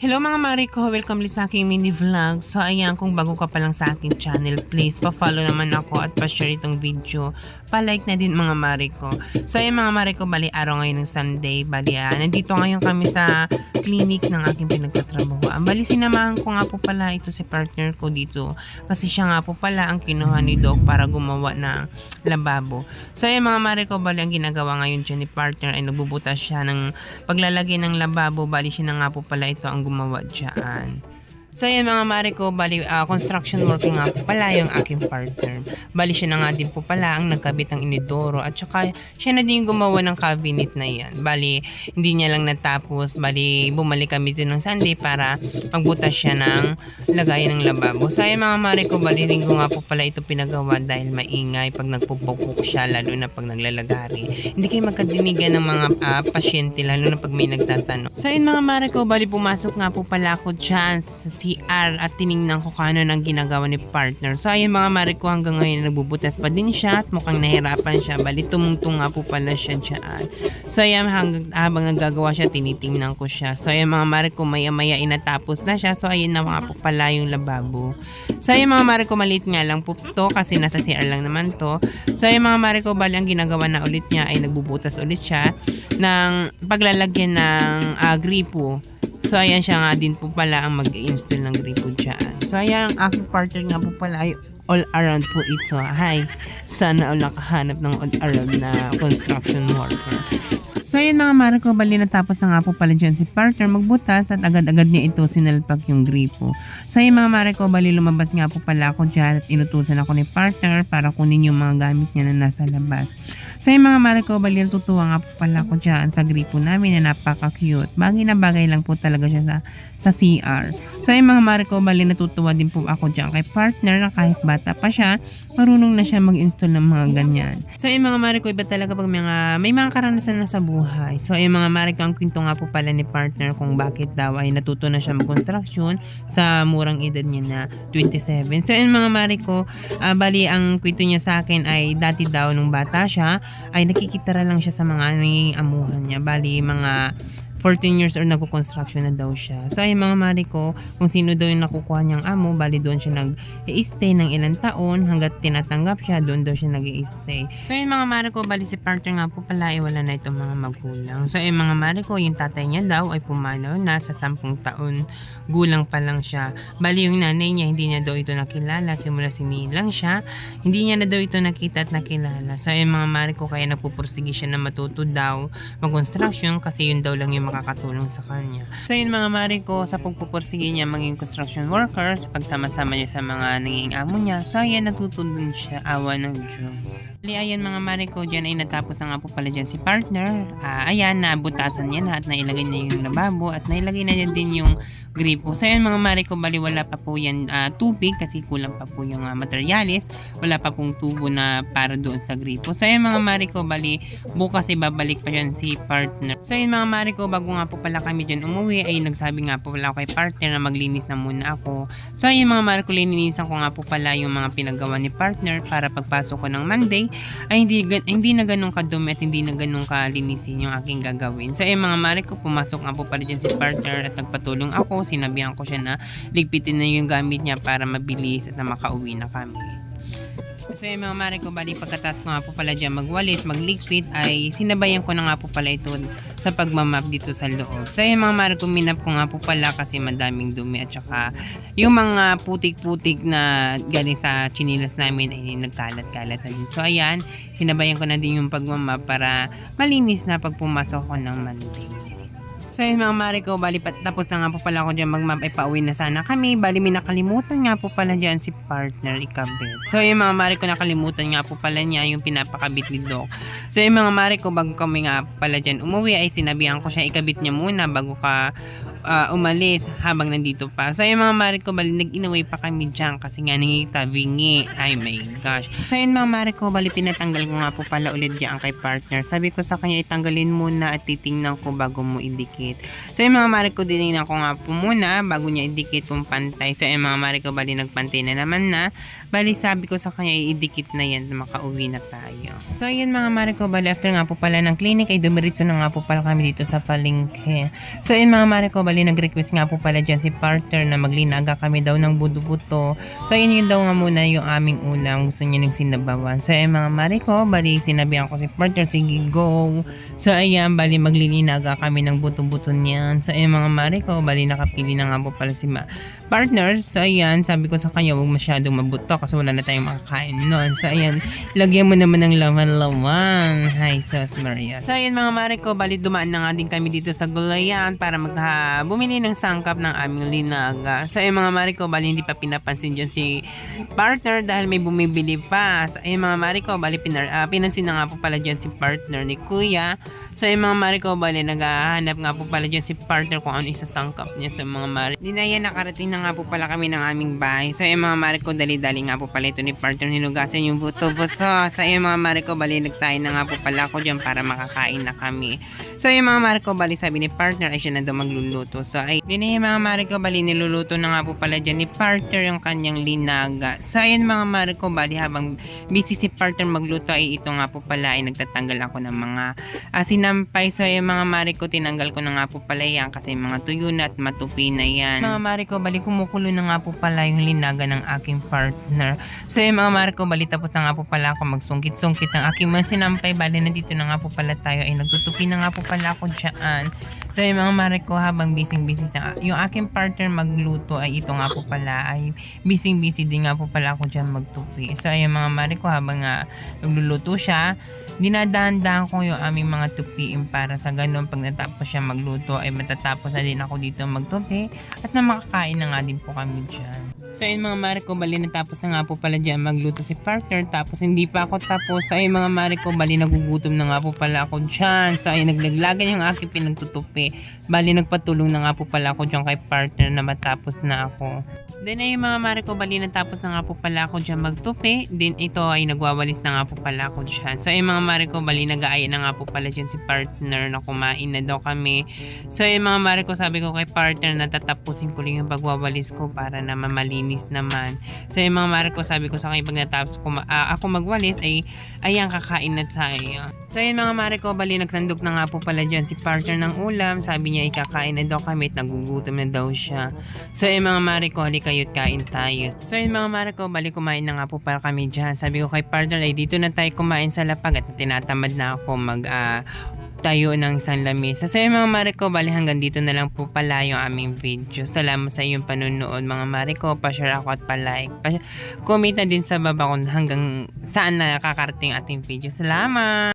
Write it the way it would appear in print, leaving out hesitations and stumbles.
Hello mga mare ko, welcome ulit sa aking mini vlog. So ayan, kung bago ka pa lang sa aking channel, please pa-follow naman ako at pa-share itong video. Pa-like na din mga mare ko. So ayan mga mare ko, bali araw ngayon ng Sunday. Bali nandito ngayon kami sa clinic ng aking pinagtatrabahoan. Bali sinamahan ko nga po pala ito si partner ko dito. Kasi siya nga po pala ang kinuha ni Doc para gumawa ng lababo. So ayan mga mare ko, bali ang ginagawa ngayon dyan ni partner ay nagbubutas siya ng paglalagay ng lababo. Bali siya na nga po pala ito ang gumawa dyan. So ayan mga mare ko, bali construction worker nga po pala yung aking partner. Bali siya na nga din po pala ang nagkabit ng inidoro at saka siya na din yung gumawa ng cabinet na yan. Bali hindi niya lang natapos, bali bumalik kami dito ng Sunday para magbutas siya ng lagay ng lababo. So ayan mga mare ko, bali linggo nga po pala ito pinagawa dahil maingay pag nagpupukpuk siya, lalo na pag naglalagari. Hindi kayo magkadinigan ng mga pasyente, lalo na pag may nagtatanong. So ayan mga mare ko, bali pumasok nga po pala ako dyan sa CR at tiningnan ko kung ano nang ginagawa ni partner. So ayun mga mare ko, hanggang ngayon nagbubutas pa din siya at mukhang nahirapan siya. Bali tumungtong nga po pala siya dyan. So ayan, habang nagagawa siya, tinitingnan ko siya. So ayan mga mare ko, maya maya inatapos na siya. So ayun na nga po pala yung lababo. So ayun mga mare ko, maliit nga lang po to kasi nasa CR lang naman to. So ayun mga mare ko, bali ang ginagawa na ulit niya ay nagbubutas ulit siya ng paglalagyan ng gripo. So ayan, siya nga din po pala ang mag-install ng gripo dyan. So ayan, ang aking partner nga po pala ay all around po ito. Hi, sana all nakahanap ng all around na construction worker. So ayan mga mare ko, bali natapos na nga po pala dyan si partner magbutas at agad-agad niya ito sinalpak yung gripo. So ayan mga mare ko, bali lumabas nga po pala ako dyan at inutusan ako ni partner para kunin yung mga gamit niya na nasa labas. So ayan mga mare ko, bali natutuwa nga po pala ako dyan sa gripo namin na napaka-cute. Bagay na bagay lang po talaga siya sa CR. So ayan mga mare ko, bali natutuwa din po ako dyan kay partner na kahit bata pa siya, marunong na siya mag-install ng mga ganyan. So ayan mga mare ko, iba talaga pag may mga karanasan na sa buhay. So ayan mga mare ko, ang kwento nga po pala ni partner kung bakit daw ay natuto na siya mag-construction sa murang edad niya na 27. So ayan mga mare ko, bali ang kwento niya sa akin ay dati daw nung bata siya ay nakikitara lang siya sa mga amuhan niya. Bali mga 14 years or nagko-construction na daw siya. So ay mga mare ko, kung sino daw yung nakukuha niyang amo, bali doon siya nag-i-stay ng ilang taon hanggat tinatanggap siya, doon daw siya nag-i-stay. So yung mga mare ko, bali si partner nga po pala ay wala na itong mga magulang. So yung mga mare ko, yung tatay niya daw ay pumanaw na sa 10 taon. Gulang pa lang siya. Bali yung nanay niya, hindi niya daw ito nakilala. Simula sinilang siya, hindi niya na daw ito nakita at nakilala. So yung mga mare ko, kaya nagpupursige siya na matuto daw mag-construction kasi yun daw lang yung makakatulong sa kanya. So yun mga mare ko, sa pagpupursige niya maging construction workers, pagsama-sama niya sa mga naging amo niya, so ayan, natutulong siya, awa ng Diyos. Ayan mga mare ko, dyan ay natapos na nga po pala dyan si partner. Ayan, nabutasan niya na at nailagay niya yung lababo at nailagay na niya din yung gripo. So ayan mga mare ko, bali wala pa po yan tubig kasi kulang pa po yung materialis. Wala pa pong tubo na para doon sa gripo. So ayan mga mare ko, bali bukas ibabalik pa yan si partner. So ayan mga mare ko, bago nga po pala kami dyan umuwi ay nagsabi nga po pala ako kay partner na maglinis na muna ako. So ayan mga mare ko, lininisan ko nga po pala yung mga pinagawa ni partner para pagpasok ko ng Monday ay hindi na ganun kadumi at hindi na ganun kalinisin yung aking gagawin. So ayan mga mare ko, pumasok nga po pala dyan si partner at nagpatulong ako. Sinabihan ko siya na ligpitin na yung gamit niya para mabilis at na makauwi na kami. So yung mga mare ko, bali pagkatapos ko nga po pala dyan magwalis, magligpit, ay sinabayan ko na nga po pala ito sa pagmamap dito sa loob. So yung mga mare ko, minap ko nga po pala kasi madaming dumi at saka yung mga putik-putik na galing sa chinilas namin ay nagkalat-kalat na din. So ayan, sinabayan ko na din yung pagmamap para malinis na pag pumasok ko ng Monday. So yun mga mare ko, bali tapos na nga po pala ako dyan magmap, ay pauwi na sana kami. Bali may nakalimutan nga po pala dyan si partner ikabit. So yung mga mare ko, nakalimutan nga po pala niya yung pinapakabit ni Doc. So yung mga mare ko, bago kami nga pala dyan umuwi ay sinabihan ko siya ikabit niya muna bago ka umalis habang nandito pa. So yung mga mare ko, bali nag-inaway pa kami dyan kasi nga nangitavingi. Ay my gosh. So yun mga mare ko, bali pinatanggal ko nga po pala ulit dyan kay partner. Sabi ko sa kanya, itanggalin muna at titingnan ko bago mo idikit. So yung mga mare ko, dinignan ko nga po muna bago niya idikit kung pantay. So yung mga mare ko, bali nagpantay na naman na. Bali sabi ko sa kanya, idikit na yan, makauwi na tayo. So yun mga mare ko, bali after nga po pala ng clinic ay dumiritso na nga po pala kami dito sa palengke. So yun mga mare ko, bali bali nag-request nga po pala dyan si partner na maglinaga kami daw ng buto-buto. So ayun yun daw nga muna yung aming ulam. Gusto niya ng sinabawan. So ayun mga mare ko, bali sinabihan ko si partner, sige go. So ayan, bali maglilinaga kami ng buto-buto niyan. So ayun mga mare ko, bali nakapili na nga po pala si partner. So ayan, sabi ko sa kanya, huwag masyadong mabuto kasi wala na tayong makakain noon. So ayan, lagyan mo naman ng laman-laman. Hi, Sos Maria. So ayan mga mare ko, bali dumaan na nga din kami dito sa Gulayan para bumili ng sangkap ng aming linaga. So ayun mga mare ko, bali hindi pa pinapansin dyan si partner dahil may bumibili pa. So ayun mga mare ko, bali pinansin na nga po pala dyan si partner ni kuya. So ayun mga mare ko, bali naghahanap nga po pala dyan si partner kung ano isasangkap niya sa mga mare. Di na yan, nakarating na nga po pala kami ng aming bahay. So ayun mga mare ko, dali-dali nga po pala ito ni partner, nilugasan yung buto-buto. So ayun mga mare ko, bali nagsahin na nga po pala ako dyan para makakain na kami. So ayun mga mare ko, bali sabi ni partner ay siya na daw magluluto. So ay din na yung mga mare ko, bali niluluto na nga po pala dyan ni partner yung kanyang linaga. So ayun mga mare ko, bali habang busy si partner magluto ay ito nga po pala ay nagtatanggal ako ng mga sinampay. So ayun mga mare ko, tinanggal ko na nga po pala yan kasi mga tuyo na at matupi na yan. Mga mare ko, bali kumukulo na nga po pala yung linaga ng aking partner. So ayun mga mare ko, bali tapos na nga po pala ako magsungkit-sungkit ng aking mga sinampay. Bali nandito na nga po pala tayo ay nagtutupi na nga po pala ako dyan. So yung mga mare ko, habang busy sa yung aking partner magluto ay ito nga po pala ay busy din nga po pala ako dyan magtupi. So yung mga mare ko, habang nagluluto siya, dinadahan-dahan ko yung aming mga tupiin para sa ganun pag natapos siya magluto ay matatapos na din ako dito magtupi at na makakain na nga din po kami dyan. So ayun mga mare ko, bali natapos na nga po pala dyan magluto si partner, tapos hindi pa ako tapos. So ayun mga mare ko, bali nagugutom na nga po pala ako dyan. So ayun, naglaglagan yung aking pinagtutupi. Bali nagpatulong na nga po pala ako dyan kay partner na matapos na ako. Then ayun mga mare ko, bali natapos na nga po pala ako dyan magtupi. Then ito ay nagwawalis na nga po pala ako dyan. So ayun mga mare ko, bali nag-aaya na nga po pala dyan si partner na kumain na daw kami. So ayun mga mare ko, sabi ko kay partner na tatapusin ko lang yung pagwawalis ko para na mamalinis naman. So yung mga mare ko, sabi ko sa kanya pag natapos ako magwalis ay ayan, kakain na tayo. So yun mga mare ko, bali nagsandok na nga po pala dyan si partner ng ulam. Sabi niya ikakain na daw kami at nagugutom na daw siya. So yun mga mare ko, hali kayo't kain tayo. So yun mga mare ko, bali kumain na nga po pala kami dyan. Sabi ko kay partner ay dito na tayo kumain sa lapag at tinatamad na ako tayo ng isang lamesa. So yung mga mare ko, bali hanggang dito na lang po pala yung aming video. Salamat sa iyong panunood mga mare ko. Pa-share ako at pa-like. Comment na din sa baba kung hanggang saan nakakarating ating video. Salamat!